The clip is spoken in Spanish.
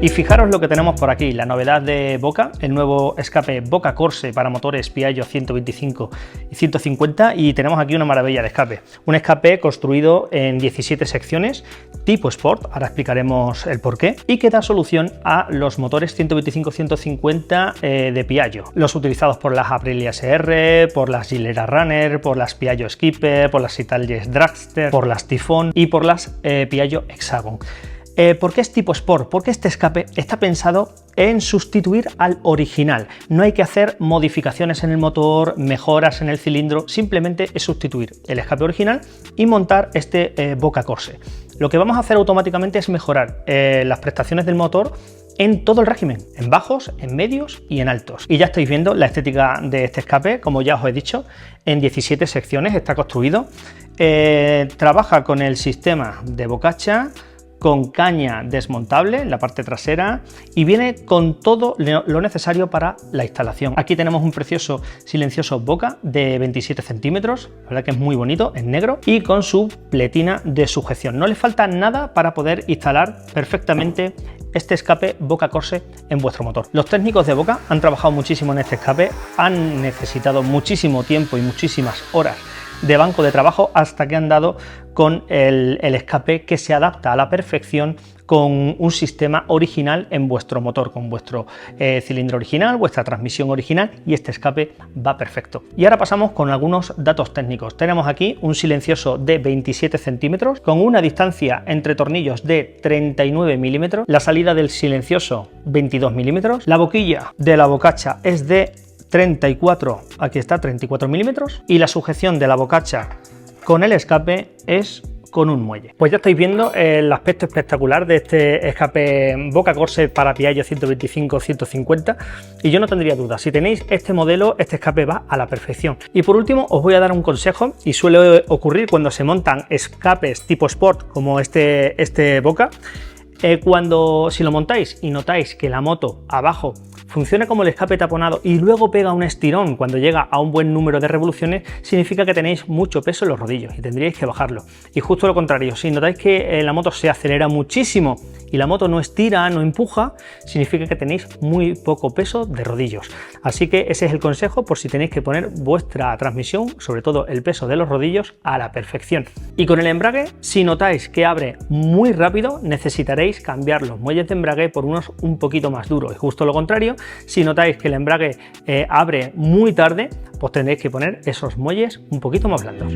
Y fijaros lo que tenemos por aquí, la novedad de Boca, el nuevo escape Boca Corse para motores Piaggio 125 y 150, y tenemos aquí una maravilla de escape. Un escape construido en 17 secciones, tipo Sport, ahora explicaremos el porqué, y que da solución a los motores 125-150 de Piaggio, los utilizados por las Aprilia SR, por las Gilera Runner, por las Piaggio Skipper, por las Italia Dragster, por las Typhoon y por las Piaggio Hexagon. ¿Por qué es tipo Sport? Porque este escape está pensado en sustituir al original. No hay que hacer modificaciones en el motor, mejoras en el cilindro, simplemente es sustituir el escape original y montar este Boca Corse. Lo que vamos a hacer automáticamente es mejorar las prestaciones del motor en todo el régimen, en bajos, en medios y en altos. Y ya estáis viendo la estética de este escape, como ya os he dicho, en 17 secciones está construido. Trabaja con el sistema de bocacha, con caña desmontable en la parte trasera y viene con todo lo necesario para la instalación. Aquí tenemos un precioso silencioso Boca de 27 centímetros, la verdad que es muy bonito, en negro, y con su pletina de sujeción. No le falta nada para poder instalar perfectamente este escape Boca Corse en vuestro motor. Los técnicos de Boca han trabajado muchísimo en este escape, han necesitado muchísimo tiempo y muchísimas horas de banco de trabajo hasta que han dado con el escape que se adapta a la perfección con un sistema original en vuestro motor, con vuestro cilindro original, vuestra transmisión original, y este escape va perfecto. Y ahora pasamos con algunos datos técnicos. Tenemos aquí un silencioso de 27 centímetros con una distancia entre tornillos de 39 milímetros, la salida del silencioso 22 milímetros, la boquilla de la bocacha es de 34, aquí está, 34 milímetros, y la sujeción de la bocacha con el escape es con un muelle. Pues ya estáis viendo el aspecto espectacular de este escape Boca Corse para Piaggio 125-150, y yo no tendría duda, si tenéis este modelo, este escape va a la perfección. Y por último os voy a dar un consejo, y suele ocurrir cuando se montan escapes tipo Sport como este Boca. Si lo montáis y notáis que la moto abajo funciona como el escape taponado y luego pega un estirón cuando llega a un buen número de revoluciones, significa que tenéis mucho peso en los rodillos y tendríais que bajarlo. Y justo lo contrario, si notáis que la moto se acelera muchísimo y la moto no estira, no empuja, significa que tenéis muy poco peso de rodillos. Así que ese es el consejo por si tenéis que poner vuestra transmisión, sobre todo el peso de los rodillos, a la perfección. Y con el embrague, si notáis que abre muy rápido, necesitaréis cambiar los muelles de embrague por unos un poquito más duros. Y justo lo contrario, si notáis que el embrague abre muy tarde, pues tendréis que poner esos muelles un poquito más blandos.